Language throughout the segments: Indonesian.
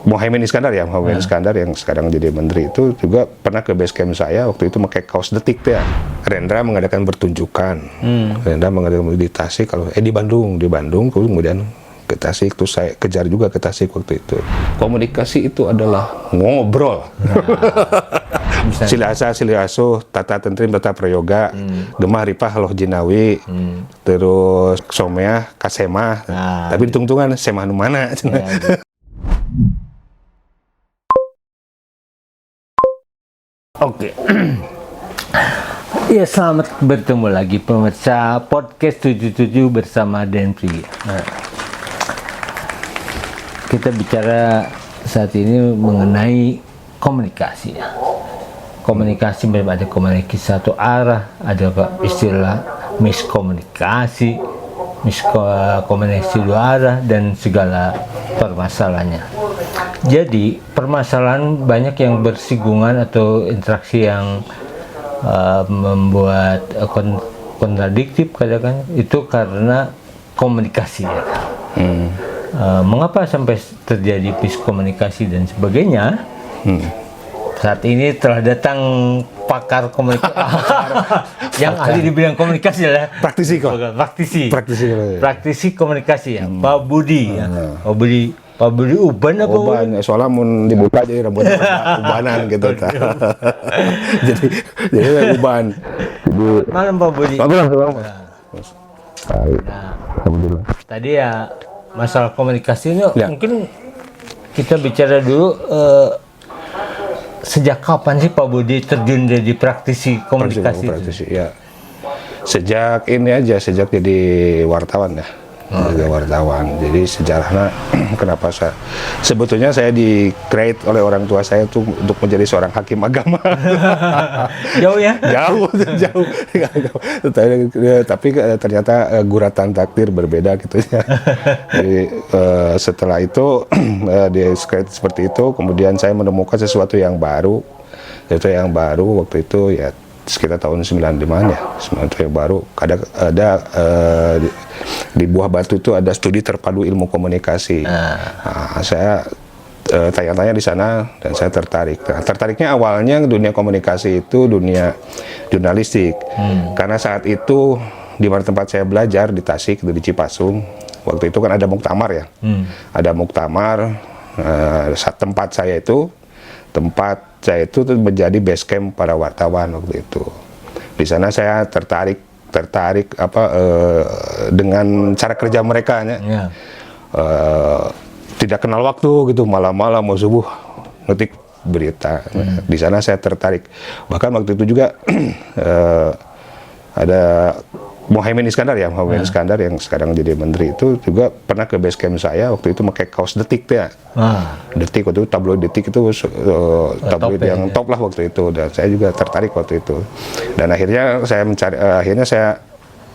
Mohaimin Iskandar yang sekarang jadi menteri itu juga pernah ke base camp saya waktu itu pakai kaos Detik tuh ya. Rendra mengadakan pertunjukan, Rendra mengadakan di Tasik di Bandung kemudian ke Tasik, terus saya kejar juga ke Tasik waktu itu. Komunikasi itu adalah ngobrol. Silasa, Siliaso, Tata Tentrim, Tata Prayoga, Gemah Ripah, Loh Jinawi, terus Someah, Kasemah, tapi hitung-hitungan Semah nu mana. Oke. Ya, selamat bertemu lagi pemirsa podcast 77 bersama Denpri. Kita bicara saat ini mengenai komunikasi. Komunikasi memang ada komunikasi satu arah, ada istilah miskomunikasi, komunikasi dua arah, dan segala permasalahannya. Jadi permasalahan banyak yang bersinggungan atau interaksi yang membuat kontradiktif kadang-kadang itu karena komunikasi ya. Mengapa sampai terjadi miskomunikasi dan sebagainya? Saat ini telah datang pakar komunikasi yang ahli di bidang komunikasi lah. Praktisi komunikasi ya, Pak Budi ya. Pak Budi Uban apa? Uban, soalnya mau dibuka jadi rambutnya ubanan gitu. jadi Uban. Malam Pak Budi. Malam. Alhamdulillah. Tadi ya masalah komunikasi ini mungkin kita bicara dulu sejak kapan sih Pak Budi terjun jadi praktisi komunikasi? Ya. Sejak jadi wartawan ya. Jadi sejarahnya kenapa sebetulnya saya di-create oleh orang tua saya tuh untuk menjadi seorang hakim agama. Jauh ya? Jauh. Tapi ternyata guratan takdir berbeda gitu ya. Jadi setelah itu di-create seperti itu, kemudian saya menemukan sesuatu yang baru. Waktu itu ya sekitar tahun 95 ya, sesuatu yang baru. Ada di Buah Batu itu ada studi terpadu ilmu komunikasi. Saya tanya-tanya di sana dan saya tertarik. Tertariknya awalnya dunia komunikasi itu dunia jurnalistik. Karena saat itu di mana tempat saya belajar di Tasik, di Cipasung, waktu itu kan ada muktamar ya. Ada muktamar, tempat saya itu menjadi base camp para wartawan waktu itu. Di sana saya tertarik dengan cara kerja mereka ya. Tidak kenal waktu gitu, malam-malam mau subuh ngetik berita. Di sana saya tertarik. Bahkan waktu itu juga ada Mohaimin Iskandar yang sekarang jadi menteri itu juga pernah ke base camp saya waktu itu pakai kaos Detik tuh ya. Detik waktu itu, tabloid Detik itu tabloid yang top lah waktu itu, dan saya juga tertarik waktu itu. Dan akhirnya saya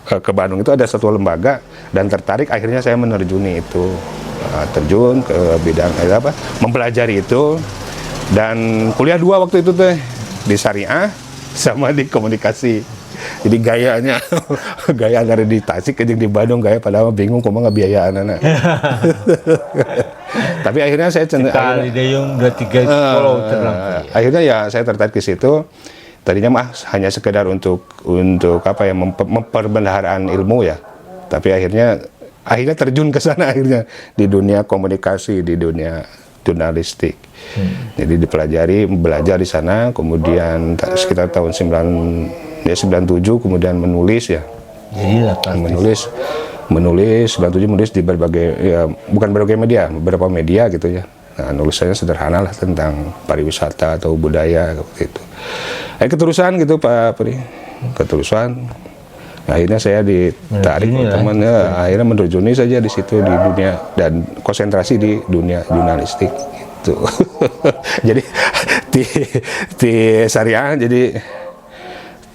ke Bandung itu ada satu lembaga dan tertarik, akhirnya saya menerjuni itu. Terjun ke bidang mempelajari itu, dan kuliah 2 waktu itu tuh di syariah sama di komunikasi. Jadi gaya dari di Tasik ke di Bandung gaya, padahal bingung kok nggak biayaan anak. Tapi akhirnya saya akhirnya ya saya tertarik ke situ. Tadinya hanya sekedar untuk memperbendaharaan ilmu ya. Tapi akhirnya terjun ke sana akhirnya di dunia komunikasi, di dunia jurnalistik. Jadi belajar di sana, kemudian sekitar tahun 97 kemudian menulis ya. Menulis 97 menulis di berbagai beberapa media gitu ya. Nah, nulisannya sederhana lah tentang pariwisata atau budaya gitu. Keterusan gitu Pak Pri. Akhirnya saya ditarik temannya, akhirnya menerjuni saja di situ di dunia dan konsentrasi di dunia jurnalistik gitu. Jadi di syariah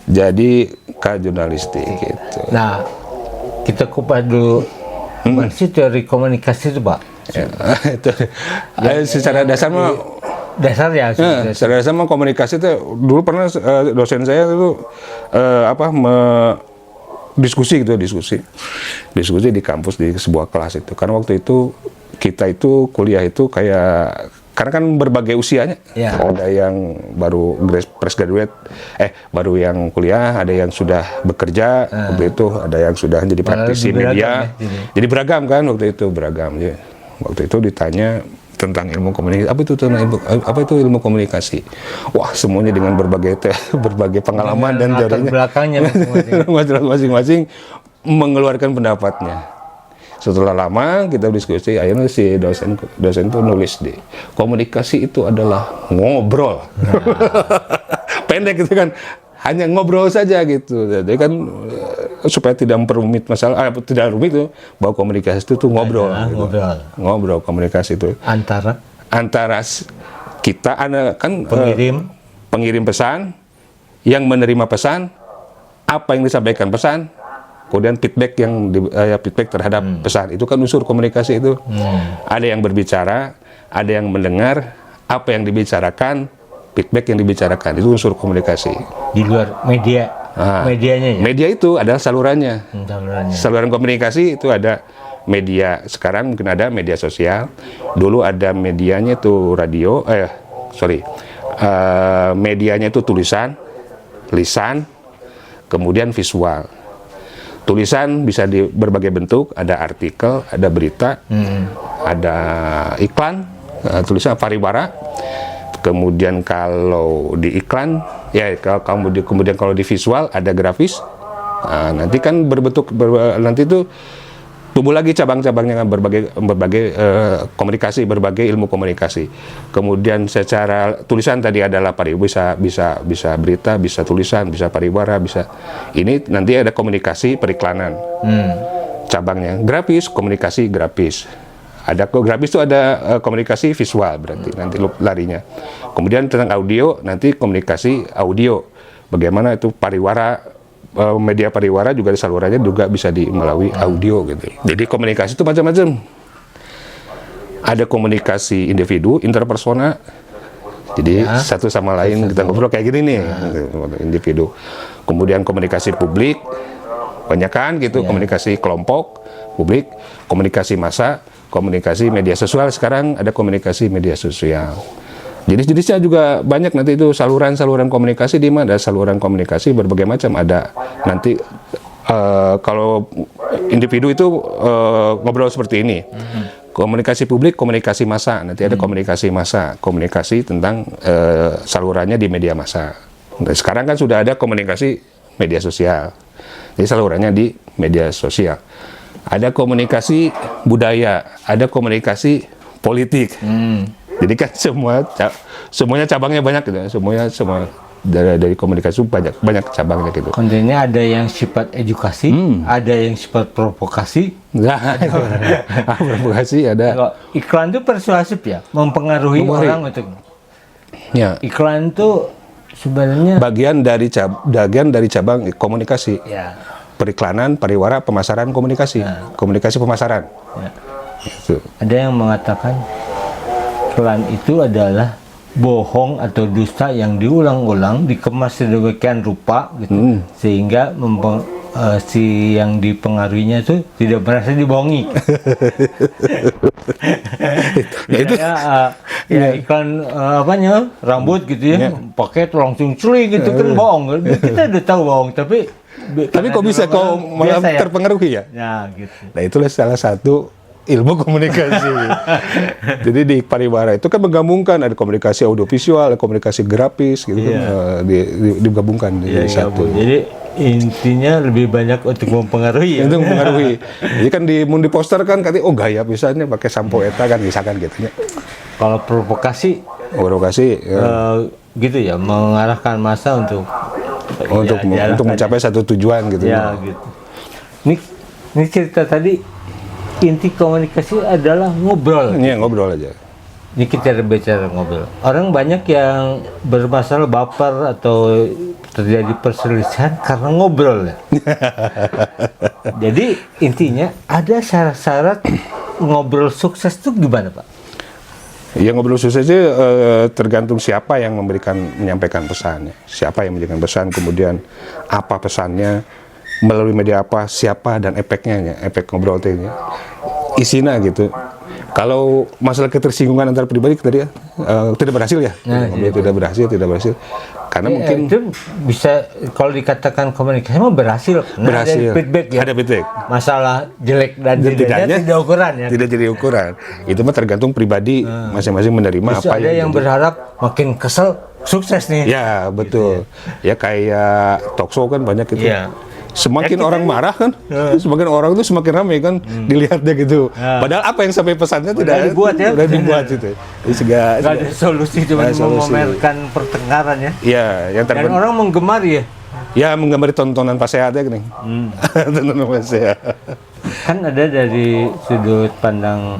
jadi ke jurnalistik gitu. Nah, kita kupas dulu masih teori komunikasi itu Pak. Secara dasar mah secara dasar mah komunikasi itu dulu pernah dosen saya itu diskusi di kampus di sebuah kelas itu. Karena waktu itu kita itu kuliah itu kayak karena kan berbagai usianya. Ya. Ada yang baru fresh graduate, baru yang kuliah, ada yang sudah bekerja waktu itu, ada yang sudah jadi praktisi media. Jadi beragam kan waktu itu, beragam. Ya. Waktu itu ditanya tentang ilmu komunikasi, apa itu ilmu komunikasi? Wah, semuanya dengan berbagai pengalaman dan latar belakangnya masing-masing mengeluarkan pendapatnya. Setelah lama kita diskusi, akhirnya si dosen itu nulis di komunikasi itu adalah ngobrol. Pendek gitu kan, hanya ngobrol saja gitu. Jadi kan supaya tidak memperumit masalah, tidak rumit itu, bahwa komunikasi itu tuh ngobrol. Gitu. Ngobrol komunikasi itu. Antara kita kan pengirim pesan, yang menerima pesan, apa yang disampaikan pesan, kemudian feedback feedback terhadap pesan, itu kan unsur komunikasi itu. Ada yang berbicara, ada yang mendengar, apa yang dibicarakan, feedback yang dibicarakan, itu unsur komunikasi. Di luar media, medianya ya? Media itu adalah salurannya. Saluran komunikasi itu ada media, sekarang mungkin ada media sosial. Dulu ada medianya itu radio, medianya itu tulisan, lisan, kemudian visual. Tulisan bisa di berbagai bentuk, ada artikel, ada berita, ada iklan, tulisan pariwara. Kemudian kalau di iklan, kemudian kalau di visual ada grafis. Nanti kan nanti itu tumbuh lagi cabang-cabangnya, berbagai komunikasi, berbagai ilmu komunikasi. Kemudian secara tulisan tadi adalah bisa berita, bisa tulisan, bisa pariwara, bisa. Ini nanti ada komunikasi periklanan. Cabangnya grafis, komunikasi grafis. Ada grafis itu ada komunikasi visual, berarti nanti larinya. Kemudian tentang audio, nanti komunikasi audio. Bagaimana itu pariwara, media pariwara juga salurannya juga bisa melalui audio gitu. Jadi komunikasi itu macam-macam. Ada komunikasi individu, interpersona. Jadi satu sama lain kita ngobrol kayak gini nih, individu. Kemudian komunikasi publik, banyak kan gitu, komunikasi kelompok, publik, komunikasi massa, komunikasi media sosial. Sekarang ada komunikasi media sosial. Jenis-jenisnya juga banyak, nanti itu saluran-saluran komunikasi, di mana ada saluran komunikasi berbagai macam. Ada nanti kalau individu itu ngobrol seperti ini. Komunikasi publik, komunikasi massa. Nanti ada komunikasi massa, komunikasi tentang salurannya di media massa. Nah, sekarang kan sudah ada komunikasi media sosial. Jadi salurannya di media sosial. Ada komunikasi budaya, ada komunikasi politik. Jadi kan semuanya cabangnya banyak gitu. Semua dari komunikasi banyak cabangnya gitu. Kontennya ada yang sifat edukasi, ada yang sifat provokasi. Provokasi ada. Iklan itu persuasif ya, mempengaruhi orang untuk. Ya. Iklan itu sebenarnya bagian dari cabang komunikasi. Ya. Periklanan, pariwara, pemasaran, komunikasi. Komunikasi pemasaran. Ya. Gitu. Ada yang mengatakan iklan itu adalah bohong atau dusta yang diulang-ulang, dikemas sedemikian rupa gitu, sehingga si yang dipengaruhinya itu tidak merasa dibohongi. itu iklan rambut gitu ya, pakai langsung culik gitu kan bohong. Kita udah tahu bohong, tapi kok bisa kau malah terpengaruhi ya? Ya gitu. Nah, itulah salah satu ilmu komunikasi. Jadi di pariwara itu kan menggabungkan, ada komunikasi audiovisual, ada komunikasi grafis gitu, digabungkan jadi satu. Jadi intinya lebih banyak untuk mempengaruhi ya. Untuk mempengaruhi. Jadi kan di poster kan katanya gaya misalnya pakai sampo eta kan misalkan gitu ya. Kalau provokasi gitu ya, mengarahkan massa untuk mencapai satu tujuan gitu. Ya gitu. Ini cerita tadi, inti komunikasi adalah ngobrol. Iya, ngobrol aja. Ini kita bicara ngobrol. Orang banyak yang bermasalah, baper atau terjadi perselisihan karena ngobrol ya. Jadi intinya ada syarat-syarat ngobrol sukses itu gimana, Pak? Ya, ngobrol sukses itu tergantung siapa yang menyampaikan pesannya. Siapa yang memberikan pesan, kemudian apa pesannya, melalui media apa, siapa, dan efeknya, efek ngobrol itu isinya gitu. Kalau masalah ketersinggungan antar pribadi tadi tidak berhasil ya, tidak berhasil, karena mungkin itu bisa kalau dikatakan komunikasi mah berhasil. berhasil. Ada feedback ya. Ada feedback. Masalah jelek dan tidaknya tidak ukuran ya. Tidak jadi ukuran. Itu mah tergantung pribadi masing-masing menerima Terus apa ada yang jadi. berharap makin kesel sukses nih. Ya betul. Ya kayak talk show kan banyak itu. Iya. Semakin orang marah kan, semakin orang itu semakin ramai kan dilihatnya gitu. Padahal apa yang sampai pesannya tidak dibuat ya. udah dibuat itu. Jadi Nggak ada solusi, cuma Nggak ada solusi. memamerkan pertengkaran ya. Iya, yang Dan terpenting. orang menggemari ya. Ya menggambar tontonan pasehat ya nih. Tontonan pasehat. Kan ada dari sudut pandang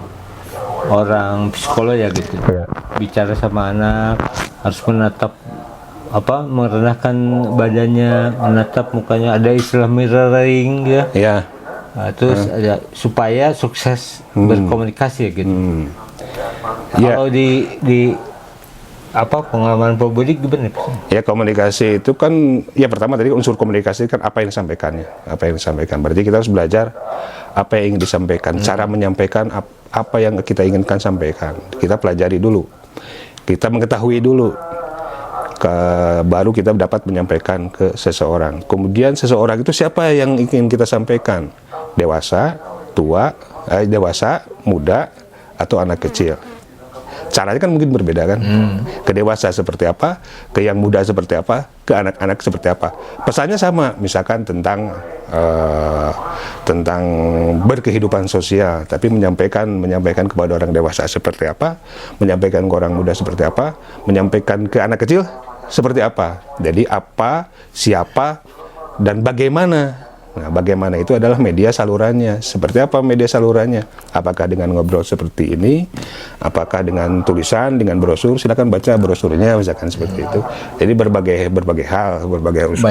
orang psikolog ya gitu. Bicara sama anak harus menatap merendahkan badannya, menatap mukanya, ada istilah mirroring ya. Ya. Nah, terus ada supaya sukses berkomunikasi gitu. Ya. Kalau di pengalaman Pak Budi gimana? Ya komunikasi itu kan ya pertama tadi unsur komunikasi kan apa yang disampaikannya, berarti kita harus belajar apa yang ingin disampaikan, cara menyampaikan apa yang kita inginkan sampaikan, kita pelajari dulu, kita mengetahui dulu, baru kita dapat menyampaikan ke seseorang. Kemudian seseorang itu siapa yang ingin kita sampaikan, dewasa, muda atau anak kecil. Caranya kan mungkin berbeda kan, ke dewasa seperti apa, ke yang muda seperti apa, ke anak-anak seperti apa. Pesannya sama, misalkan tentang berkehidupan sosial, tapi menyampaikan kepada orang dewasa seperti apa, menyampaikan ke orang muda seperti apa, menyampaikan ke anak kecil seperti apa. Jadi apa, siapa, dan bagaimana. Nah, bagaimana itu adalah media salurannya. Seperti apa media salurannya? Apakah dengan ngobrol seperti ini? Apakah dengan tulisan, dengan brosur? Silakan baca brosurnya, misalkan seperti itu. Jadi berbagai hal, berbagai unsur.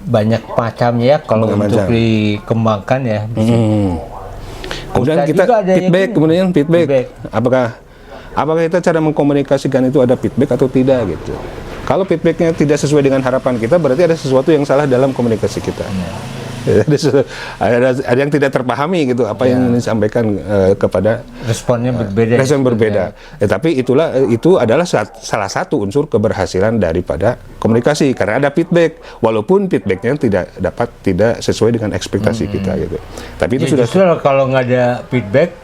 Banyak macamnya ya kalau untuk dikembangkan ya. Kemudian kita feedback. Apakah kita cara mengkomunikasikan itu ada feedback atau tidak gitu? Kalau feedbacknya tidak sesuai dengan harapan kita, berarti ada sesuatu yang salah dalam komunikasi kita. Ada yang tidak terpahami gitu apa yang disampaikan kepada responnya berbeda. Respon berbeda. Tapi itu adalah salah satu unsur keberhasilan daripada komunikasi karena ada feedback, walaupun feedbacknya tidak sesuai dengan ekspektasi kita gitu. Tapi itu sudah justru kalau nggak ada feedback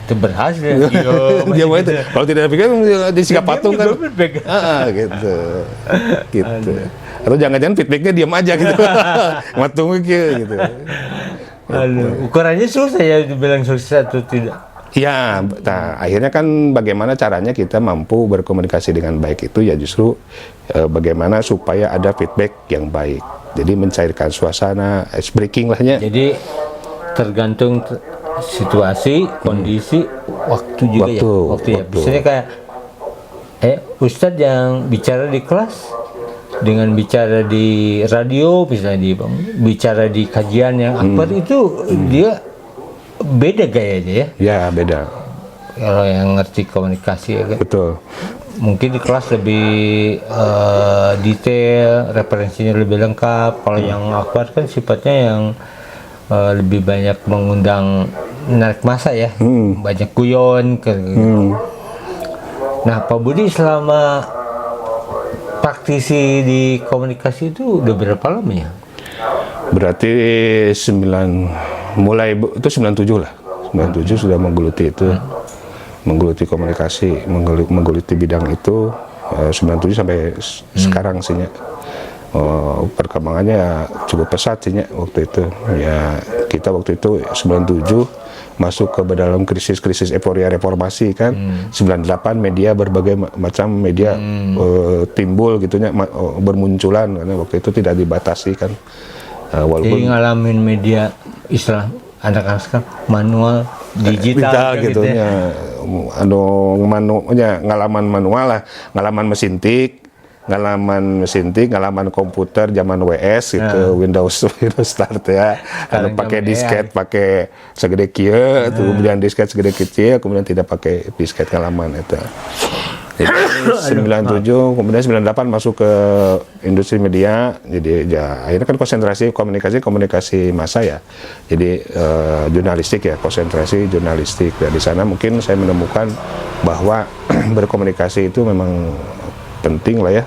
itu berhasil. Kalau tidak ada feedback disikap patung kan. Gitu. Atau jangan-jangan feedbacknya diam aja gitu. Matung gitu. Ukurannya susah ya dibilang sukses atau tidak. Ya, akhirnya kan bagaimana caranya kita mampu berkomunikasi dengan baik itu ya justru bagaimana supaya ada feedback yang baik. Jadi mencairkan suasana, ice breaking lahnya. Jadi tergantung situasi, kondisi, waktu juga waktu ya. Misalnya kayak Ustadz yang bicara di kelas dengan bicara di radio, misalnya bicara di kajian yang akbar itu dia beda gayanya ya. Ya beda. Kalau yang ngerti komunikasi ya kan. Betul. Mungkin di kelas lebih detail, referensinya lebih lengkap. Kalau yang akbar kan sifatnya yang lebih banyak mengundang menarik masa ya, banyak guyon. Nah Pak Budi selama praktisi di komunikasi itu udah berapa lama ya? Berarti 97 lah. 97 sudah menggeluti itu. Menggeluti komunikasi, menggeluti bidang itu 97 sampai sekarang sih ya. Perkembangannya cukup pesat sih ya waktu itu. Ya kita waktu itu 97 masuk ke dalam krisis euforia reformasi kan. 98 media berbagai macam media timbul gitunya bermunculan karena waktu itu tidak dibatasi kan. Walaupun jadi ngalamin media istilah anak-anak sekarang manual digital gitu ya. Ngalaman manual lah, ngalaman mesin tik, ngalaman komputer zaman WS gitu, Windows Start ya. Pakai disket, pakai segede kieu, kemudian disket segede kecil, kemudian tidak pakai disket ngalaman itu. Jadi 97 kemudian 98 masuk ke industri media. Jadi ya akhirnya kan konsentrasi komunikasi massa ya. Jadi jurnalistik ya, konsentrasi jurnalistik. Dan di sana mungkin saya menemukan bahwa berkomunikasi itu memang penting lah ya.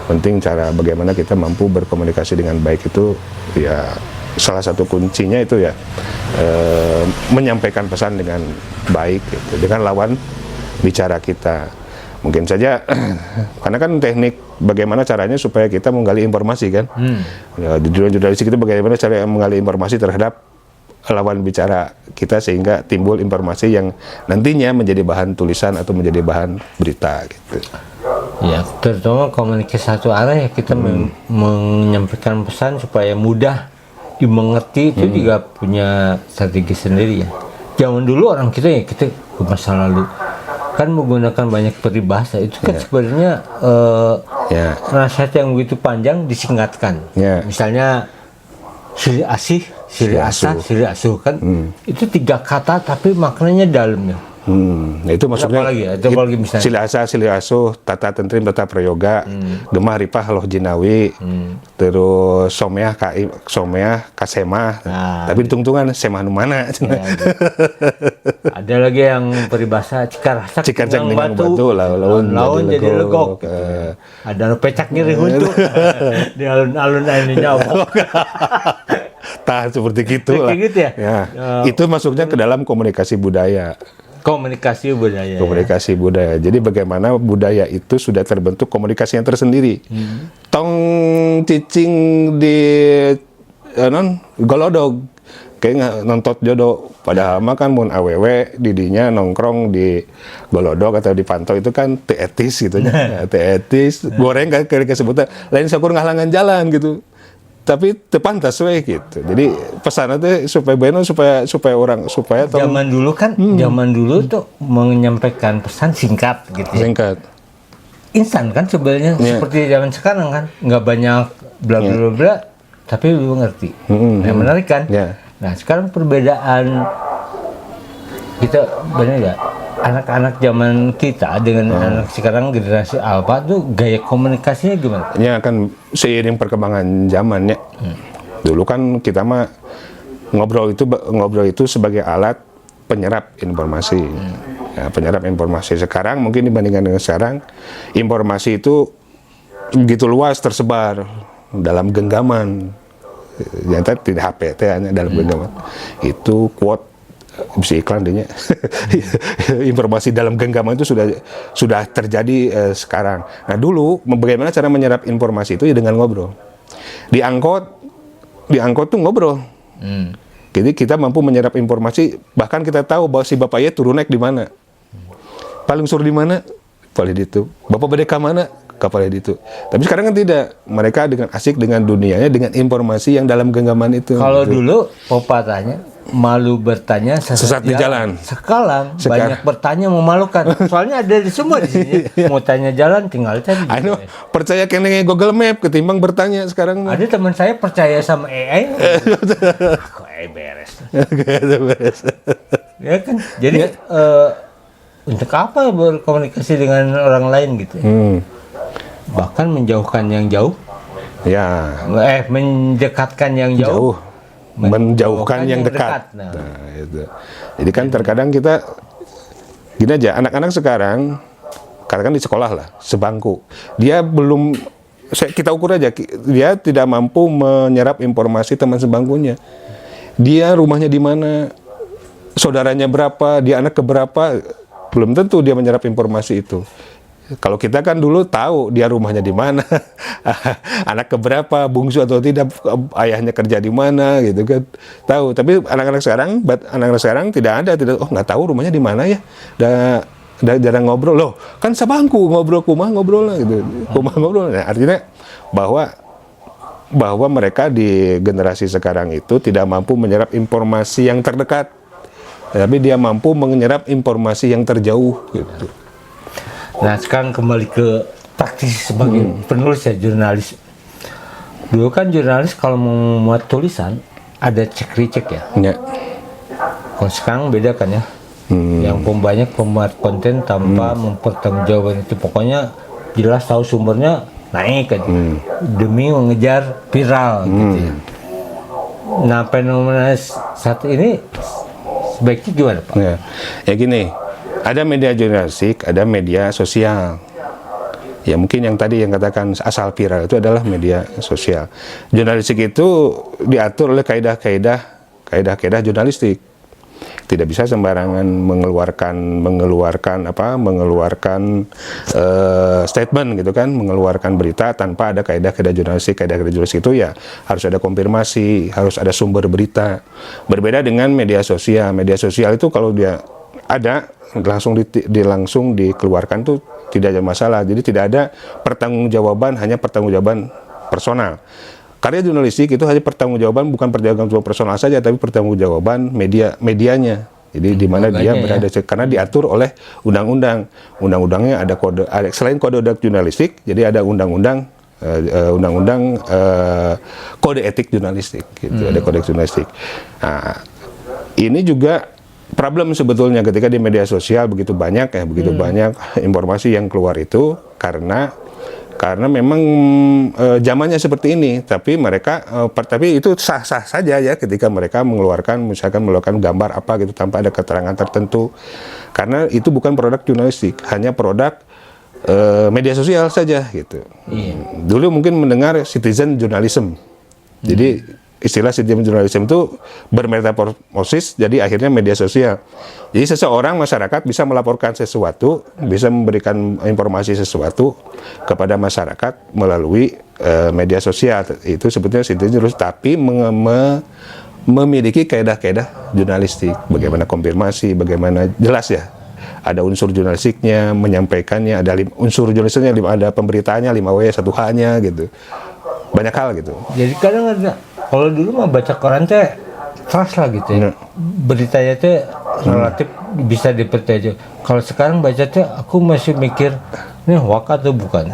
Penting cara bagaimana kita mampu berkomunikasi dengan baik itu ya, salah satu kuncinya itu ya menyampaikan pesan dengan baik gitu, dengan lawan bicara kita. Mungkin saja karena kan teknik bagaimana caranya supaya kita menggali informasi kan. Ya, di dunia jurnalistik itu bagaimana cara menggali informasi terhadap lawan bicara kita sehingga timbul informasi yang nantinya menjadi bahan tulisan atau menjadi bahan berita gitu. Ya, terutama komunikasi satu arah ya, kita menyampaikan pesan supaya mudah dimengerti itu juga punya strategi sendiri ya. Zaman dulu orang kita ke masa lalu kan menggunakan banyak peribahasa, itu kan sebenarnya nasihat yang begitu panjang disingkatkan. Misalnya siri asih, siri asah, siri asuh kan itu 3 kata tapi maknanya dalamnya. Itu maksudnya apalagi misalnya sili asa, sili asuh, tata tentrim, tata prayoga, gemah ripah loh jinawi, terus someah kasemah, tapi tungtungan semah nu mana. Gitu. Ada lagi yang peribahasa cikaracak dengan batu, laun jadi legok. Ada nu pecak nyeri huntu di alun-alun ini nyawa. Tah seperti gitu lah. Gitu ya? Itu masuknya ke dalam komunikasi budaya. Komunikasi budaya. Komunikasi budaya. Jadi bagaimana budaya itu sudah terbentuk komunikasi yang tersendiri. Tong cicing di golodog kayak nontot jodoh. Padahal mah kan mun awewe didinya nongkrong di golodog atau di pantau itu kan teu etis gitu nya. Teu etis, goreng kan kesebutan lain sakur ngahalangan jalan gitu. Tapi tepantas we gitu. Jadi pesan itu supaya beno supaya zaman dulu kan zaman dulu tuh menyampaikan pesan singkat gitu ya. Singkat. Instan kan sebenarnya seperti zaman sekarang kan nggak banyak bla bla bla tapi lu ngerti. Yang menarik kan? Nah, sekarang perbedaan kita benar ya, anak-anak zaman kita dengan anak sekarang generasi Alpha tuh gaya komunikasinya gimana? Ya kan seiring perkembangan zamannya. Dulu kan kita mah ngobrol itu sebagai alat penyerap informasi. Ya, penyerap informasi. Sekarang mungkin dibandingkan dengan sekarang, informasi itu begitu luas tersebar dalam genggaman. Yang tadi tidak HP hanya dalam genggaman. Itu quote bisa iklan dehnya. Informasi dalam genggaman itu sudah terjadi sekarang. Nah dulu bagaimana cara menyerap informasi itu ya dengan ngobrol. Di angkot tuh ngobrol. Jadi kita mampu menyerap informasi, bahkan kita tahu bahwa si bapaknya turun naik di mana, paling sur di mana, paling di itu. Bapak bedeka mana, kapal di itu. Tapi sekarang kan tidak. Mereka dengan asik dengan dunianya, dengan informasi yang dalam genggaman itu. Kalau dulu pepatahnya malu bertanya sesat di jalan. Sekarang banyak bertanya memalukan. Soalnya ada di semua di sini. Mau tanya jalan tinggal cari. Percaya kene Google Map ketimbang bertanya sekarang. Ada teman saya percaya sama AI. Kok AI beres. Ya kan. Jadi untuk apa berkomunikasi dengan orang lain gitu. Bahkan menjauhkan yang jauh. Ya. Mendekatkan yang jauh. Menjauhkan yang dekat. Nah, itu. Jadi kan terkadang kita gini aja, anak-anak sekarang katakan di sekolah lah, sebangku. Dia belum kita ukur aja, dia tidak mampu menyerap informasi teman sebangkunya. Dia rumahnya di mana, saudaranya berapa, dia anak keberapa, belum tentu dia menyerap informasi itu. Kalau kita kan dulu tahu dia rumahnya di mana, anak keberapa, bungsu atau tidak, ayahnya kerja di mana, gitu kan, tahu. Tapi anak-anak sekarang tidak ada, nggak tahu rumahnya di mana ya, jarang ngobrol loh, kan sabangku kumah ngobrol lah gitu, kumah ngobrol. Nah, artinya bahwa mereka di generasi sekarang itu tidak mampu menyerap informasi yang terdekat, tapi dia mampu menyerap informasi yang terjauh, gitu. Nah sekarang kembali ke praktisi sebagai penulis ya, jurnalis. Dulu kan jurnalis kalau mau membuat tulisan ada cek-recek ya. Kalau sekarang beda kan ya. Yang banyak pembuat konten tanpa mempertanggungjawabkan itu. Pokoknya jelas tahu sumbernya, naik aja demi mengejar viral gitu ya. Nah, fenomena saat ini sebaiknya gimana, Pak? Ya gini, ada media jurnalistik, ada media sosial. Ya mungkin yang tadi yang katakan asal viral itu adalah media sosial. Jurnalistik itu diatur oleh kaidah-kaidah jurnalistik. Tidak bisa sembarangan mengeluarkan statement gitu kan, mengeluarkan berita tanpa ada kaidah-kaidah jurnalistik. Kaidah-kaidah jurnalistik itu ya harus ada konfirmasi, harus ada sumber berita. Berbeda dengan media sosial. Media sosial itu kalau dia ada langsung dikeluarkan tuh tidak ada masalah. Jadi tidak ada pertanggungjawaban, hanya pertanggungjawaban personal. Karya jurnalistik itu hanya pertanggungjawaban, bukan pertanggungjawaban personal saja, tapi pertanggungjawaban medianya. Jadi di mana dia berada, karena diatur oleh undang-undang. Undang-undangnya ada selain kode jurnalistik, jadi ada undang-undang kode etik jurnalistik. Gitu. Ada kode jurnalistik. Nah, ini juga problem sebetulnya ketika di media sosial begitu banyak banyak informasi yang keluar itu karena memang zamannya seperti ini, tapi tapi itu sah-sah saja ya ketika mereka mengeluarkan gambar apa gitu tanpa ada keterangan tertentu, karena itu bukan produk jurnalistik, hanya produk media sosial saja gitu. Dulu mungkin mendengar citizen journalism, jadi istilah citizen journalism itu bermetamorfosis jadi akhirnya media sosial. Jadi seseorang masyarakat bisa melaporkan sesuatu, bisa memberikan informasi sesuatu kepada masyarakat melalui media sosial. Itu sebetulnya citizen journalism, tapi memiliki kaidah-kaidah jurnalistik. Bagaimana konfirmasi, bagaimana jelas ya. Ada unsur jurnalistiknya, menyampaikannya, ada unsur jurnalistiknya, ada pemberitaannya, 5W, 1H-nya gitu. Banyak hal gitu. Jadi kadang ada, kalau dulu mah baca koran teh trust lah gitu ya. Beritanya teh relatif bisa dipercaya. Kalau sekarang baca teh aku masih mikir ini hoax atau bukan.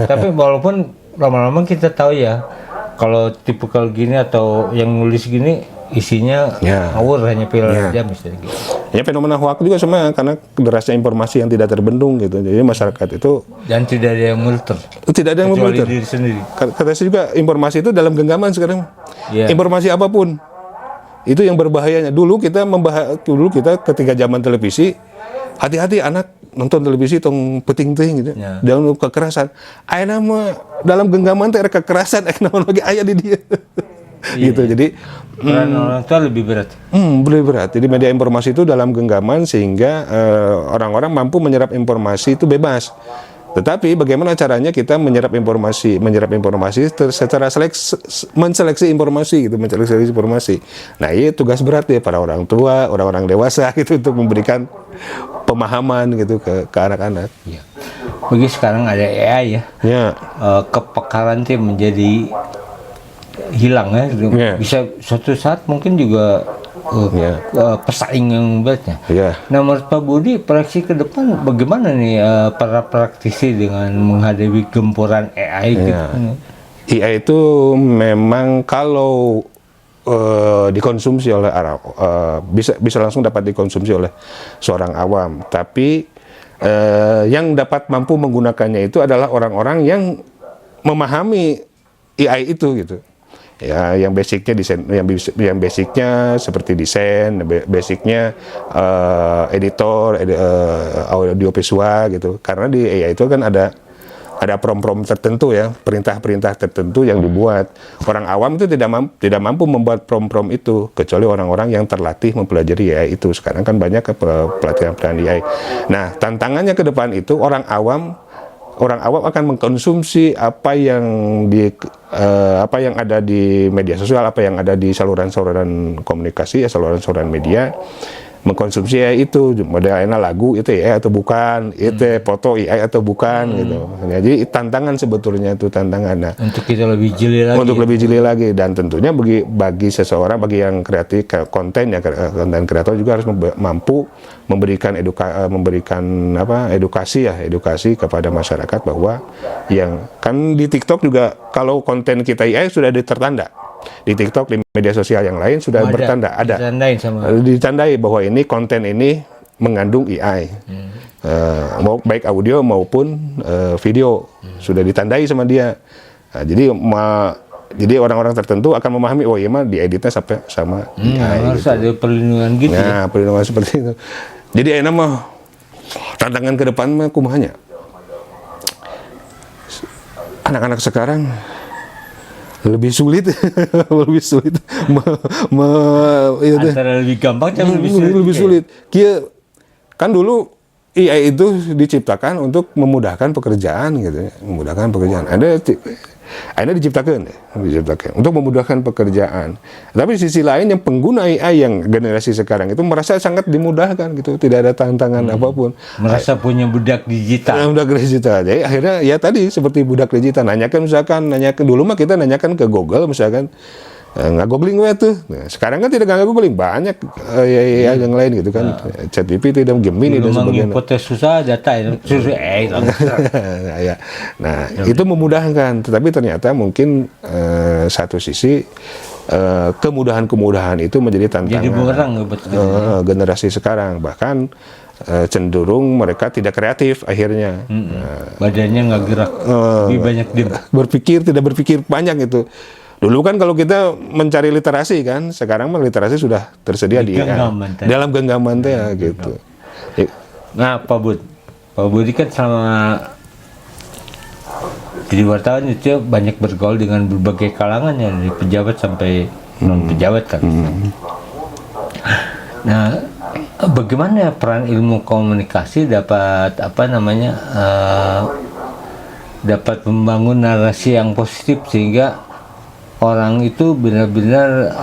Tapi walaupun lama-lama kita tahu ya kalau tipikal gini atau yang nulis gini isinya ngawur, hanya pilihan aja misalnya gitu. Ya fenomena hoax juga sama karena derasnya informasi yang tidak terbendung gitu. Jadi masyarakat itu dan tidak ada yang memfilter. Tidak ada yang memfilter. Diri sendiri. Kata saya juga informasi itu dalam genggaman sekarang. Informasi apapun itu yang berbahayanya. Dulu kita ketika zaman televisi, hati-hati anak nonton televisi tong peting-ting gitu. Dalam kekerasan. Ayeuna mah dalam genggaman teh kekerasan naon lagi aya di dia. Gitu. Jadi peran orang tua lebih berat. Lebih berat. Jadi media informasi itu dalam genggaman sehingga orang-orang mampu menyerap informasi itu bebas. Tetapi bagaimana caranya kita menyerap informasi secara menseleksi informasi. Nah, ini tugas berat ya para orang tua, orang-orang dewasa gitu untuk memberikan pemahaman gitu ke anak-anak. Ya. Bagi sekarang ada AI ya. Kepekaran itu menjadi hilang ya. Bisa suatu saat mungkin juga pesaing yang beratnya. Nah, menurut Pak Budi, proyeksi ke depan bagaimana nih para praktisi dengan menghadapi gempuran AI gitu? AI itu memang kalau dikonsumsi oleh bisa langsung dapat dikonsumsi oleh seorang awam, tapi yang dapat mampu menggunakannya itu adalah orang-orang yang memahami AI itu gitu. Ya, yang basicnya desain, yang basicnya seperti desain, basicnya editor, audio visual gitu. Karena di AI itu kan ada prompt tertentu ya, perintah-perintah tertentu yang dibuat. Orang awam itu tidak mampu membuat prompt itu kecuali orang-orang yang terlatih mempelajari AI itu. Sekarang kan banyak pelatihan AI. Nah, tantangannya ke depan itu orang awam akan mengkonsumsi apa yang ada di media sosial, apa yang ada di saluran-saluran komunikasi, saluran-saluran media, mengkonsumsi AI itu, modelnya lagu itu AI atau bukan, itu foto AI atau bukan gitu. Jadi tantangan sebetulnya itu tantangan. Nah, untuk kita lebih jeli lagi. Untuk lebih jeli lagi, dan tentunya bagi seseorang, bagi yang kreatif konten kreator juga harus mampu memberikan edukasi kepada masyarakat bahwa yang kan di TikTok juga kalau konten kita AI sudah tertanda. Di TikTok, di media sosial yang lain sudah bertanda, ditandai bahwa ini konten ini mengandung AI. Mau baik audio maupun video sudah ditandai sama dia. Nah, jadi orang-orang tertentu akan memahami, oh iya mah dieditnya sampai sama AI. Harus gitu. ada perlindungan gitu. Nah, perlindungan seperti itu. Jadi enak mah tantangan ke depan mah kumahanya. Anak-anak sekarang lebih sulit Antara lebih gampang dan lebih sulit. Kan dulu AI itu diciptakan untuk memudahkan pekerjaan gitu ya. Memudahkan pekerjaan. Ada diciptakan untuk memudahkan pekerjaan. Tapi di sisi lain yang pengguna AI yang generasi sekarang itu merasa sangat dimudahkan gitu, tidak ada tantangan apapun. Merasa punya budak digital. Budak digital. Jadi akhirnya ya tadi seperti budak digital, nanyakan dulu mah kita nanyakan ke Google misalkan, nggak googling we tuh. Nah, sekarang kan tidak nggak googling, banyak yang lain gitu kan. ChatGPT dan Gemini dan sebagainya. Inputnya susah, data susah, ya. Nah, itu memudahkan, tetapi ternyata mungkin satu sisi kemudahan itu menjadi tantangan. Jadi bumerang buat generasi sekarang, bahkan cenderung mereka tidak kreatif akhirnya. Badannya nggak gerak, lebih banyak tidak berpikir banyak itu. Dulu kan kalau kita mencari literasi kan, sekarang mah literasi sudah tersedia di dalam genggaman teh gitu. Nah, Pak Budi kan selama jadi wartawan itu banyak bergaul dengan berbagai kalangan ya, dari pejabat sampai non pejabat kan. Nah, bagaimana peran ilmu komunikasi dapat dapat membangun narasi yang positif sehingga orang itu benar-benar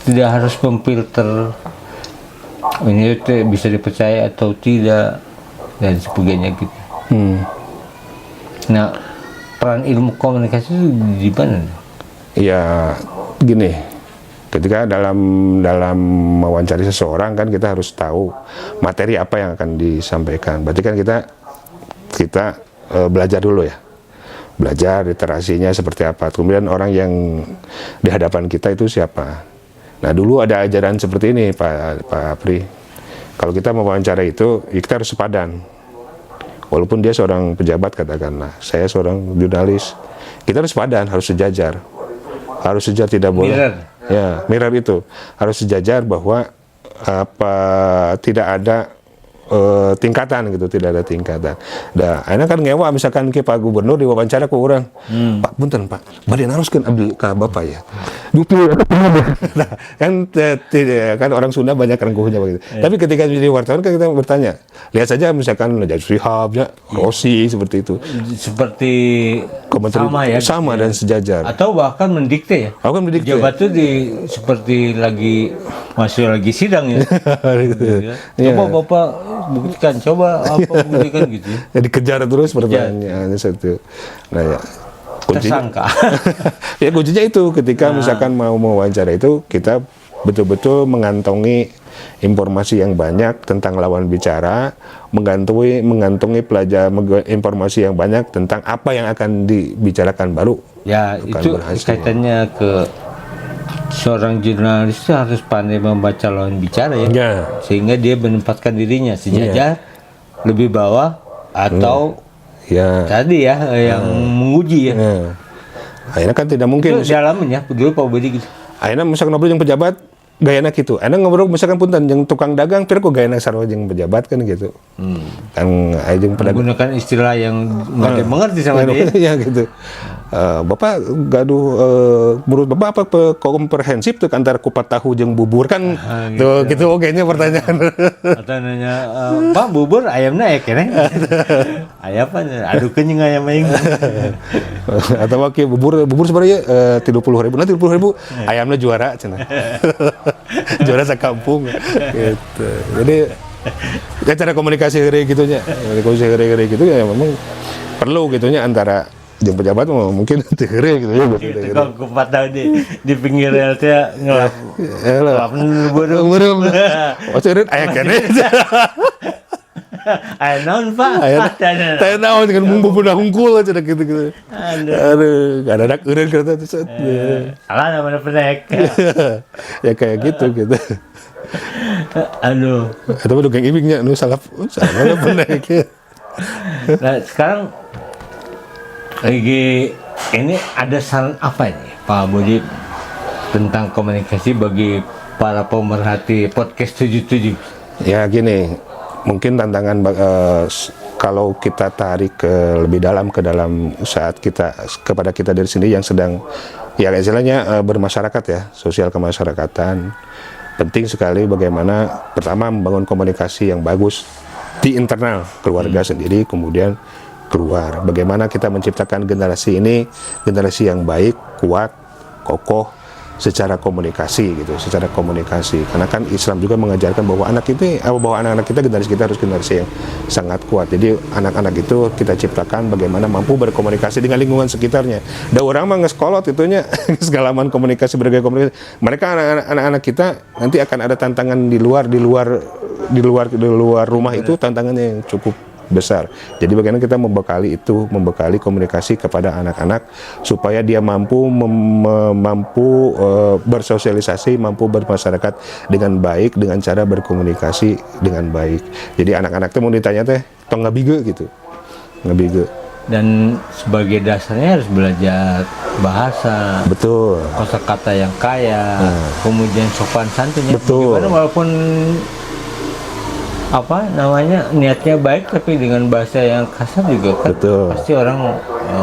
tidak harus memfilter ini bisa dipercaya atau tidak dan sebagainya gitu. Nah, peran ilmu komunikasi itu di mana? Ya gini, ketika dalam mewawancari seseorang kan kita harus tahu materi apa yang akan disampaikan. Berarti kan kita belajar dulu ya. Belajar literasinya seperti apa, kemudian orang yang di hadapan kita itu siapa. Nah, dulu ada ajaran seperti ini Pak Apri, kalau kita mewawancara itu kita harus sepadan, walaupun dia seorang pejabat katakanlah, saya seorang jurnalis, kita harus sepadan, harus sejajar, tidak boleh mirror itu harus sejajar, bahwa tidak ada tingkatan gitu, tidak ada tingkatan. Dah, akhirnya kan ngewa misalkan ke Pak Gubernur diwawancara ke orang, Pak punten Pak, bade naroskeun abdi ka Bapak ya. Nah, kan orang Sunda banyak rengkuhnya begitu. Tapi ketika jadi wartawan kan kita bertanya, lihat saja misalkan Najib Shihab, Rossi seperti itu. Seperti sama dan sejajar. Atau bahkan mendikte ya. Pejabat itu seperti masih lagi sidang ya. Coba Bapak buktikan, buktikan gitu. Jadi kejar terus pertanyaannya satu. Nah ya. Tersangka. Ya kuncinya itu ketika misalkan mau mewawancara itu kita betul-betul mengantongi informasi yang banyak tentang lawan bicara, mengantongi informasi yang banyak tentang apa yang akan dibicarakan baru. Ya, itu kaitannya ke seorang jurnalis harus pandai membaca lawan bicara ya. Sehingga dia menempatkan dirinya sejajar, lebih bawah atau tadi ya yang menguji ya. Akhirnya kan tidak mungkin. Itu dalamnya dulu Pak Budi gitu. Akhirnya misalkan ngobrol yang pejabat gayana gitu. Akhirnya ngobrol misalkan punten yang tukang dagang, pir kok gayana sarua jeung pejabat kan gitu. Kan ajeng pedagang menggunakan istilah yang nggak mengerti sama dia. Ya gitu. Bapak gaduh menurut Bapak apa komprehensif tuh antara kupat tahu jeung bubur kan gitu kayaknya pertanyaan. Atau nanya Pak bubur ayamnya keneh. Ayam apa? Aduh kenyang ayam aing. Atau oke bubur sebenarnya 30.000. Nah 30.000 ayamnya juara cenah. Juara sakampung gitu. Jadi cara komunikasi gitunya. Gitu ya memang perlu gitunya antara jeung pejabat mungkin tegere gitu ya gitu. Kok kupat tahu di pinggir rel teh ngelap burung. Oh, seureut aya keneh. Ayo naon Pak? Tanya naon dengan bumbu hungkul aja gitu. Aduh, ada eureun kata tuh. Alah namanya pendek. Ya kayak gitu. Aduh. Atau udah geng ibingnya nu salah pendek. Nah sekarang lagi ini ada saran apa ini Pak Budi tentang komunikasi bagi para pemerhati podcast 77? Ya gini, mungkin tantangan kalau kita tarik lebih dalam ke dalam saat kita kepada kita dari sini yang sedang ya istilahnya bermasyarakat ya, sosial kemasyarakatan. Penting sekali bagaimana pertama membangun komunikasi yang bagus di internal keluarga sendiri, kemudian keluar. Bagaimana kita menciptakan generasi ini, generasi yang baik, kuat, kokoh secara komunikasi gitu, secara komunikasi. Karena kan Islam juga mengajarkan bahwa anak-anak kita generasi kita harus generasi yang sangat kuat. Jadi anak-anak itu kita ciptakan bagaimana mampu berkomunikasi dengan lingkungan sekitarnya. Da orang mah ngeskolot itunya segalaman komunikasi berbagai komunikasi. Mereka anak-anak kita nanti akan ada tantangan di luar rumah itu tantangannya yang cukup besar. Jadi bagaimana kita membekali komunikasi kepada anak-anak supaya dia mampu bersosialisasi, mampu bermasyarakat dengan baik dengan cara berkomunikasi dengan baik. Jadi anak-anak itu mau ditanya teh tong ngabige gitu. Ngabige. Dan sebagai dasarnya harus belajar bahasa, betul, kosakata yang kaya, kemudian sopan santunnya. Betul. Bagaimana walaupun niatnya baik tapi dengan bahasa yang kasar juga kan betul. Pasti orang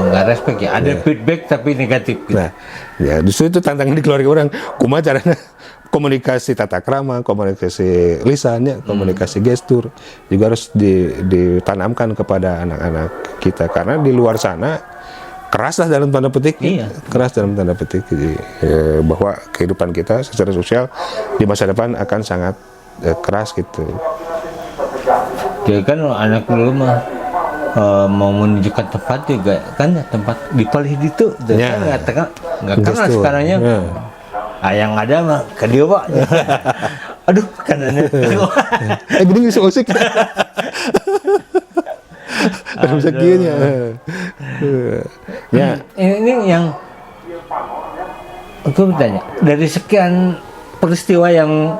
nggak respect ya. Ada feedback tapi negatif. Gitu. Nah, ya justru itu tantangan di keluarga orang. Kumaha caranya komunikasi tata krama, komunikasi lisannya, komunikasi gestur juga harus ditanamkan kepada anak-anak kita karena di luar sana keras lah dalam tanda petik. Iya. Keras dalam tanda petik. Jadi bahwa kehidupan kita secara sosial di masa depan akan sangat keras gitu. Jadi kan anak dulu mah mau menunjukkan tempat juga kan tempat dipalih itu ya. Nggak keras sekarangnya ya. Yang ada mah ke dia Pak. Aduh kanannya gini usik terus seginya ya ini yang aku bertanya dari sekian peristiwa yang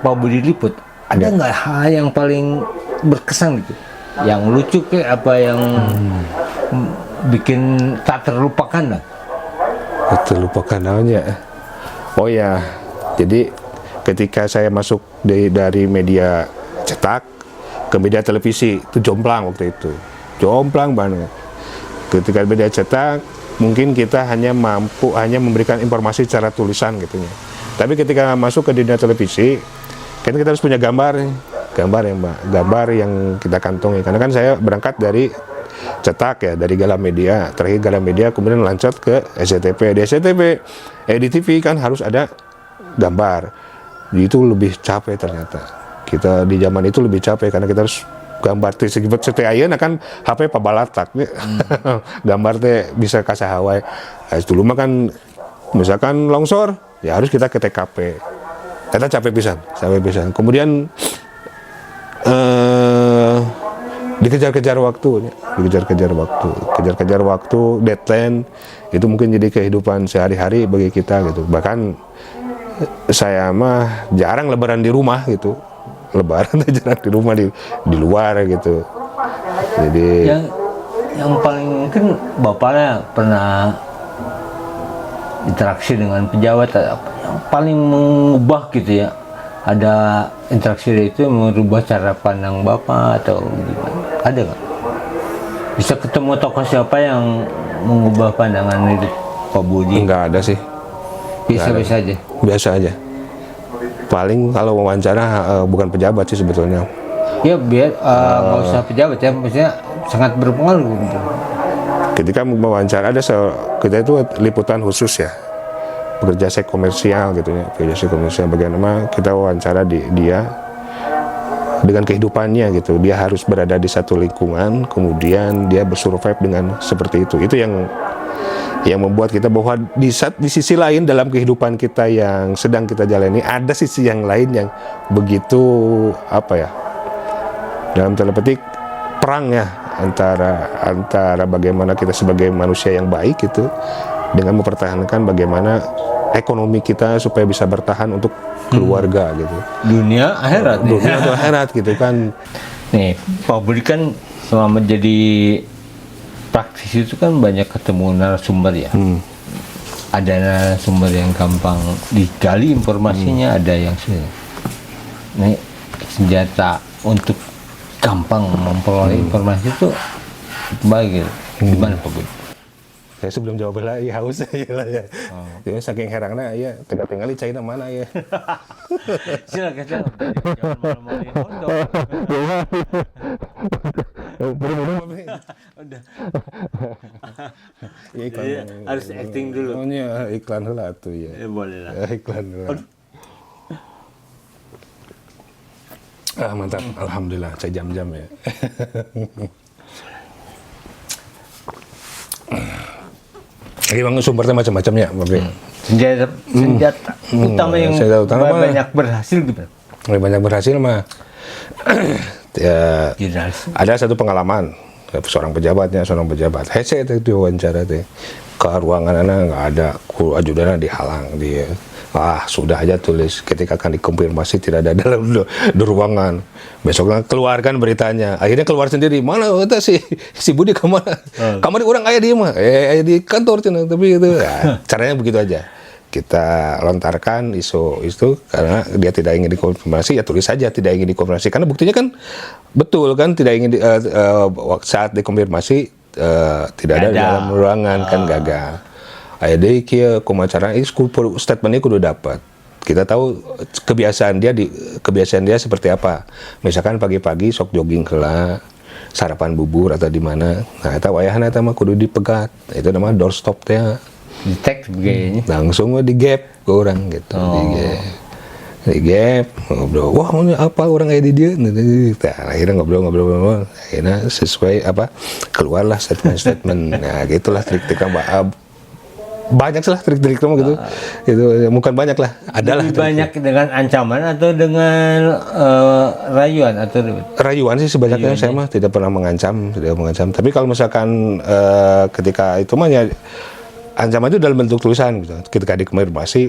Pak Budi liput ada nggak hal yang paling berkesan gitu yang lucu kayak apa yang bikin tak terlupakan lah terlupakan namanya. Oh ya, jadi ketika saya masuk dari media cetak ke media televisi itu jomplang waktu itu, jomplang banget. Ketika media cetak mungkin kita hanya memberikan informasi secara tulisan gitu ya. Tapi ketika masuk ke dunia televisi kan kita harus punya gambar yang kita kantongi karena kan saya berangkat dari cetak ya, dari Gala Media, terakhir Gala Media kemudian lanjut ke SCTV. Di SCTV di TV kan harus ada gambar. Itu lebih capek ternyata. Kita di zaman itu lebih capek karena kita harus gambar seperti ayeuna kan HP pabalatak gambar teh bisa kasahawai. Dulu mah kan misalkan longsor ya harus kita ke TKP. Kita capek pisan. Kemudian dikejar-kejar waktu, deadline itu mungkin jadi kehidupan sehari-hari bagi kita gitu. Bahkan saya mah jarang lebaran di rumah gitu. Lebaran jarang di rumah di luar gitu. Jadi yang paling mungkin bapaknya pernah interaksi dengan pejabat yang paling mengubah gitu ya, ada interaksi itu merubah cara pandang bapak atau gimana, ada nggak? Bisa ketemu tokoh siapa yang mengubah pandangan hidup Pak Budi? Enggak ada sih, biasa aja, biasa aja. Paling kalau wawancara bukan pejabat sih sebetulnya ya, biar nggak usah pejabat ya, maksudnya sangat berpengaruh gitu. Ketika mewawancara kita itu liputan khusus ya, bekerja seks komersial gitu ya, bagaimana kita wawancara dia dengan kehidupannya gitu. Dia harus berada di satu lingkungan, kemudian dia bersurvive dengan seperti itu. Itu yang membuat kita bahwa di sisi lain dalam kehidupan kita yang sedang kita jalani ada sisi yang lain yang begitu dalam tanda petik perang ya antara bagaimana kita sebagai manusia yang baik itu dengan mempertahankan bagaimana ekonomi kita supaya bisa bertahan untuk keluarga gitu. Dunia akhirat. Dunia atau akhirat gitu kan. Nih, Pak Budi kan selama jadi praktisi itu kan banyak ketemu narasumber ya. Ada narasumber yang gampang digali informasinya, ada yang sulit. Nih, senjata untuk gampang memperoleh informasi itu baik gitu. Gimana Pak Budi? Saya sebelum jawab lah, ya haus ya lah ya. Jadi saking herannya ya, tinggal di China mana ya. Silakan jangan malu-maluin foto. Udah. Ya, iklan. Jadi, harus acting dulu. Oh iya, iklan lah tuh ya. Boleh lah. Iklan lah. Mantap, alhamdulillah, saya jam-jam ya. Memang sumbernya macam-macam ya, Bapak. Senjata utama yang senjata utama banyak berhasil gitu. Banyak berhasil mah. Ya, ada satu pengalaman seorang pejabat. Hese itu diwawancara teh ke ruangan anak nggak ada, ajudannya dihalang dia. Sudah aja tulis ketika akan dikonfirmasi tidak ada dalam di ruangan. Besoknya keluarkan beritanya. Akhirnya keluar sendiri. Mana kata si Budi kemana? Kamar orang ayah dia mah. Di kantor cina. Tapi itu ya, caranya begitu aja. Kita lontarkan isu itu karena dia tidak ingin dikonfirmasi, ya tulis saja tidak ingin dikonfirmasi. Karena buktinya kan betul kan tidak ingin saat dikonfirmasi tidak ada di dalam ruangan kan gagal. Jadi kia kumacara statementnya kudu dapat. Kita tahu kebiasaan dia seperti apa. Misalkan pagi-pagi sok jogging heula, sarapan bubur atau di mana. Nah, eta wayahna eta mah kudu dipegat. Itu namanya doorstop teh. Di tag begini. Langsung di gap ke orang gitu. Di gap ngobrol. Wah, ini apa orang kayak di dia? Nah, akhirnya ngobrol. Akhirnya sesuai keluarlah statement. Nah, gitulah trik-trik Mbak. Banyak lah trik-trik kamu gitu. Itu bukan banyak lah, adalah. Lebih banyak dengan ancaman atau dengan rayuan atau rayuan sih sebanyak saya mah tidak pernah mengancam. Tapi kalau misalkan ketika itu mah ya ancaman itu dalam bentuk tulisan gitu. Ketika dikonfirmasi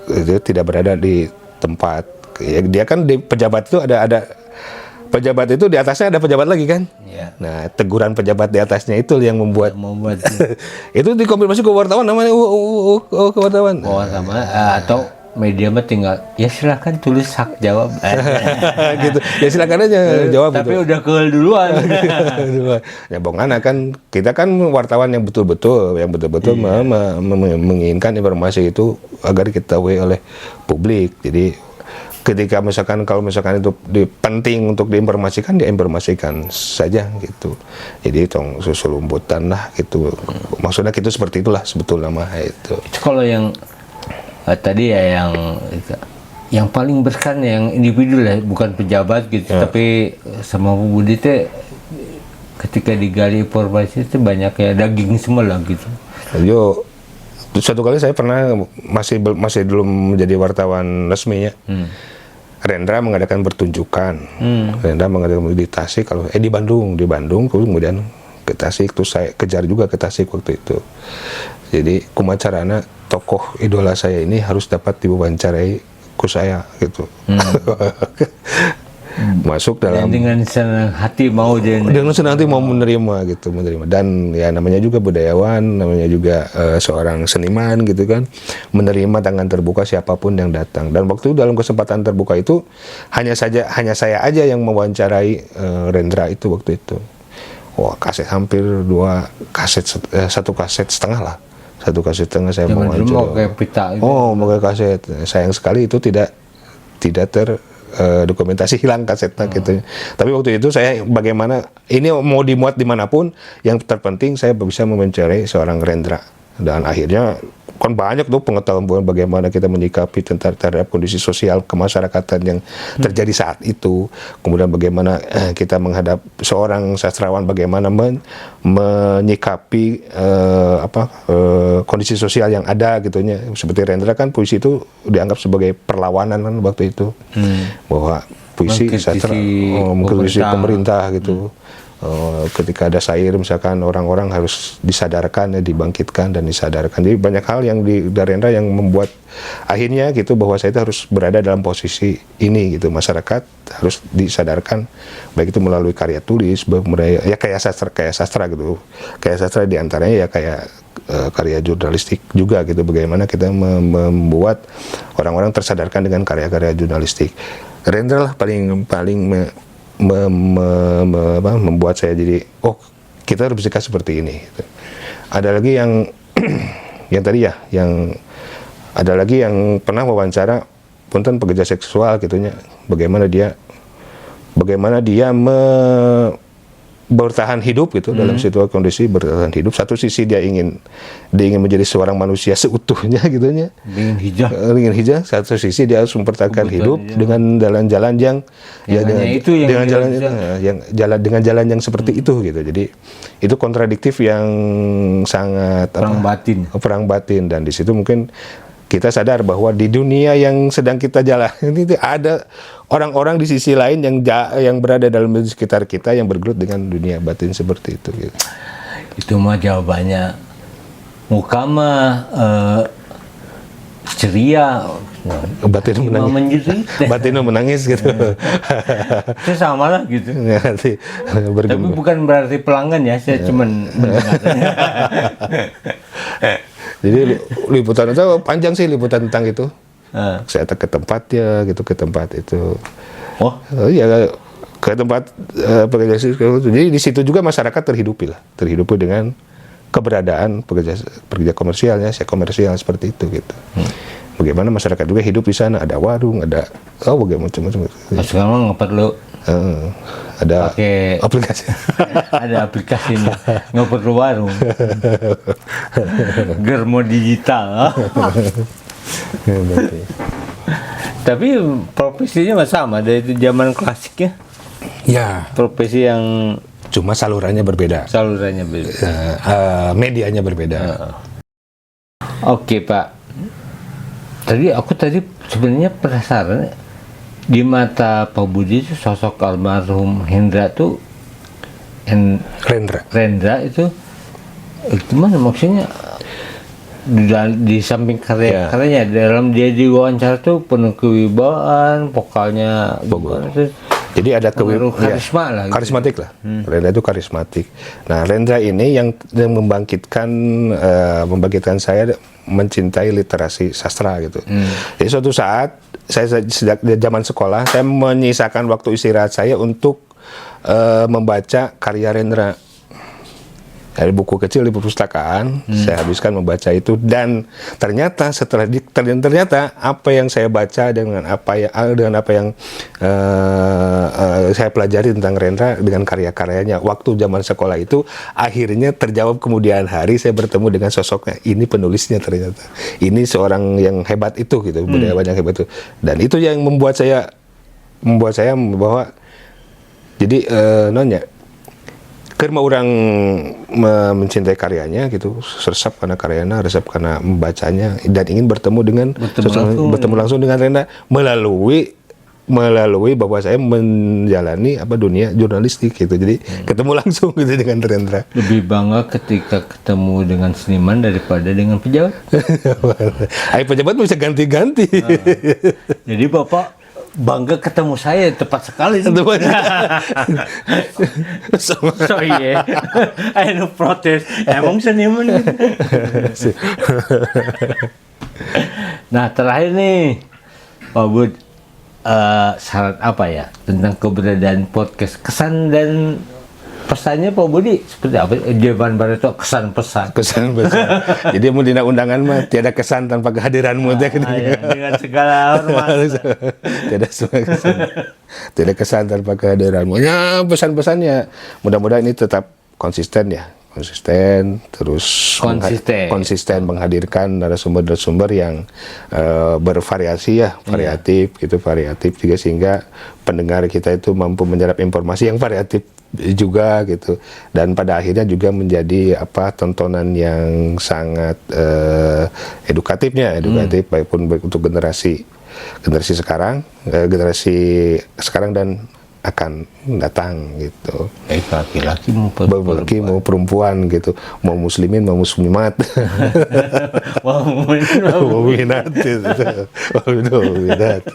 itu tidak berada di tempat. Ya, dia kan di pejabat itu ada pejabat itu di atasnya ada pejabat lagi kan? Ya. Nah, teguran pejabat di atasnya itu yang membuat itu dikonfirmasi ke wartawan namanya ke wartawan. Sama atau media mah tinggal ya silakan tulis hak jawab. Gitu. Ya silakan aja jawab tapi gitu. udah keul duluan. Ya bongana kan kita kan wartawan yang betul-betul menginginkan informasi itu agar diketahui oleh publik. Jadi ketika kalau misalkan itu penting untuk diinformasikan, diinformasikan saja gitu. Jadi tong susul lumputan lah gitu. Maksudnya gitu seperti itulah sebetulnya mah itu. Kalau yang tadi ya yang paling berkesan yang individu lah, bukan pejabat gitu, tapi sama Bu Budi teh ketika digali informasi itu banyak ya daging semua lah gitu. Yo, satu kali saya pernah masih belum menjadi wartawan resmi ya. Rendra mengadakan pertunjukan. Rendra mengadakan di Tasik di Bandung, kemudian ke Tasik, terus saya kejar juga ke Tasik waktu itu. Jadi kumacarana tokoh idola saya ini harus dapat diwawancarai ku saya gitu. Masuk dalam dengan senang hati mau dengan senang hati mau menerima dan ya namanya juga budayawan, namanya juga seorang seniman gitu kan, menerima tangan terbuka siapapun yang datang. Dan waktu dalam kesempatan terbuka itu hanya saya aja yang mewawancarai Rendra itu waktu itu. Wah, kaset hampir 1,5 kaset lah. 1,5 kaset saya mewawancara. Pakai kaset. Sayang sekali itu tidak dokumentasi hilang kasetnya gitu. Tapi waktu itu saya bagaimana ini mau dimuat dimanapun, yang terpenting saya bisa mewawancarai seorang Rendra. Dan akhirnya kan banyak tuh pengetahuan bagaimana kita menyikapi terhadap kondisi sosial kemasyarakatan yang terjadi saat itu. Kemudian bagaimana kita menghadap seorang sastrawan, bagaimana menyikapi kondisi sosial yang ada gitunya. Seperti Rendra kan puisi itu dianggap sebagai perlawanan kan waktu itu. Bahwa puisi sastra mengkritisi pemerintah gitu. Ketika ada syair misalkan orang-orang harus disadarkan, ya, dibangkitkan dan disadarkan. Jadi banyak hal yang di Darendra yang membuat akhirnya gitu bahwa saya itu harus berada dalam posisi ini gitu. Masyarakat harus disadarkan, baik itu melalui karya tulis, ya kayak sastra gitu. Kayak sastra diantaranya ya kayak karya jurnalistik juga gitu. Bagaimana kita membuat orang-orang tersadarkan dengan karya-karya jurnalistik. Darendra lah paling membuat saya jadi kita harus bersikap seperti ini gitu. Ada lagi yang yang tadi ya yang ada lagi yang pernah wawancara punten pekerja seksual gitunya, bagaimana dia bertahan hidup gitu dalam situasi kondisi bertahan hidup. Satu sisi dia ingin menjadi seorang manusia seutuhnya gitunya, ingin hijau. Satu sisi dia harus mempertahankan hidup dengan jalan-jalan yang dengan jalan yang seperti itu gitu. Jadi itu kontradiktif yang sangat perang batin dan di situ mungkin kita sadar bahwa di dunia yang sedang kita jalani ini ada orang-orang di sisi lain yang berada dalam sekitar kita yang bergelut dengan dunia batin seperti itu. Gitu. Itu mah jawabannya. Muka mah ceria, batin menangis gitu. Itu sama lah gitu. Tapi bukan berarti pelanggan ya, saya cuman mendengar. Jadi liputan itu panjang sih, liputan tentang itu. Saya ke tempatnya gitu, ke tempat itu. Iya, ke tempat pekerja seksual. Jadi di situ juga masyarakat terhidupi dengan keberadaan pekerja komersialnya, saya komersial seperti itu gitu. Bagaimana masyarakat juga hidup di sana, ada warung, ada bagaimana macam-macam. Sekarang nggak perlu ada pakai aplikasi. Ada aplikasinya, nggak perlu warung. Germo digital. Tapi profesinya sama dari zaman klasiknya. Ya. Profesi yang cuma salurannya berbeda. Medianya berbeda. Oke, Pak. Aku tadi sebenarnya penasaran. Di mata Pak Budi itu sosok almarhum Hendra tuh Rendra itu gimana maksudnya di samping karyanya dalam dia diwawancara tuh penuh kewibawaan, vokalnya bagus. Jadi ada karisma lah gitu. Karismatik lah. Rendra itu karismatik. Nah, Rendra ini yang membangkitkan saya mencintai literasi sastra gitu. Jadi suatu saat saya sejak zaman sekolah saya menyisakan waktu istirahat saya untuk membaca karya Rendra. Dari buku kecil di perpustakaan, saya habiskan membaca itu dan ternyata ternyata apa yang saya baca dengan apa yang saya pelajari tentang Rendra dengan karya-karyanya waktu zaman sekolah itu akhirnya terjawab kemudian hari saya bertemu dengan sosoknya. Ini penulisnya ternyata. Ini seorang yang hebat itu gitu, budayawan yang hebat itu. Dan itu yang membuat saya bahwa jadi karena orang mencintai karyanya gitu, resep karena karyanya, resep karena membacanya dan ingin bertemu langsung dengan Rendra melalui bahwa saya menjalani dunia jurnalistik gitu. Jadi ketemu langsung gitu dengan Rendra. Lebih bangga ketika ketemu dengan seniman daripada dengan pejabat. Pejabat bisa ganti-ganti. Jadi Bapak bangga ketemu saya tepat sekali. Iya. Ayo protes. Emang seniman. Nah terakhir nih, Pak Bud, syarat apa ya tentang keberadaan podcast? Kesan dan pesannya Pak Budi seperti apa? Jawaban baru itu kesan pesan. Jadi mau dina undangan mah tiada kesan tanpa kehadiranmu. Dengan segala hormat. Tiada kesan tanpa kehadiranmu. Ya pesan-pesannya mudah-mudahan ini tetap konsisten ya. Konsisten menghadirkan narasumber-narasumber yang bervariasi ya, variatif juga sehingga pendengar kita itu mampu menyerap informasi yang variatif juga gitu dan pada akhirnya juga menjadi tontonan yang sangat edukatif baik untuk generasi generasi sekarang dan akan datang gitu. Baik laki-laki maupun Laki mau perempuan gitu, mau muslimin mau muslimat, Wah, mau minat gitu. Minat.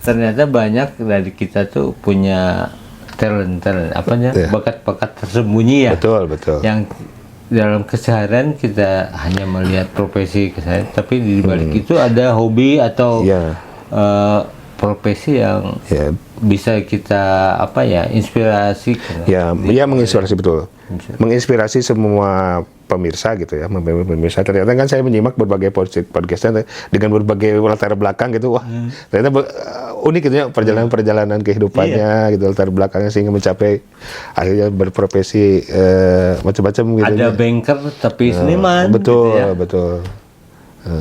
ternyata banyak dari kita tuh punya talent bakat-bakat tersembunyi ya. Betul. Yang dalam keseharian kita hanya melihat profesi keseharian, tapi di balik itu ada hobi atau Ya. profesi yang bisa kita inspirasi. Ya menginspirasi betul. Menginspirasi semua pemirsa gitu ya. Pemirsa ternyata kan saya menyimak berbagai podcastnya dengan berbagai latar belakang gitu. Wah, ternyata unik gitu ya perjalanan kehidupannya gitu, latar belakangnya sehingga mencapai akhirnya berprofesi macam-macam gitu. Ada banker tapi seniman. Betul, gitu ya. betul.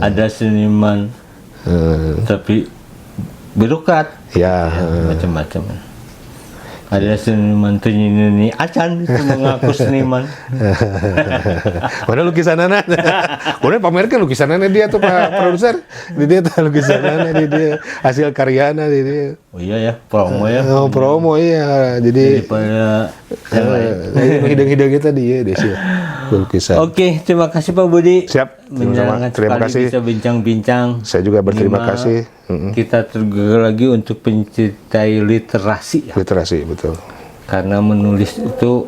Ada seniman tapi birokrat. Ya, macam-macam. Ada seniman tuh nyanyi acan itu mengaku seniman. Mana lukisanana? Boleh pamerkan lukisanana dia tuh Pak Produser. Dia tuh lukisanana dia hasil karyana dia. Oh iya ya, promo ya. Oh, promo iya. Jadi Daripada hidung-hidung kita dia sih. Lukisan. Oke, terima kasih Pak Budi. Siap. Menyenangkan Terima sekali kasih. bisa bincang-bincang. Saya juga berterima Minimal kasih. Kita tergerak lagi untuk mencintai literasi ya. Literasi betul. Karena menulis itu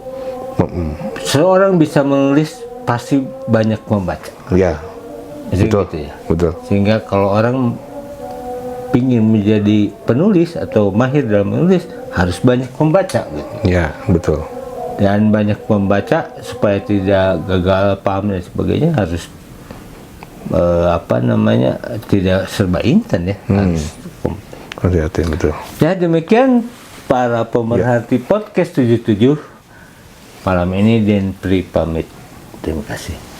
seorang bisa menulis pasti banyak membaca. Ya. Jadi Betul. gitu ya. Betul. Sehingga kalau orang ingin menjadi penulis atau mahir dalam menulis harus banyak membaca gitu. Ya, betul. Dan banyak membaca supaya tidak gagal paham dan sebagainya harus tidak serba instan ya. Harus Hati-hati betul. ya demikian para pemerhati podcast 77 malam ini, dan Pri pamit. Terima kasih.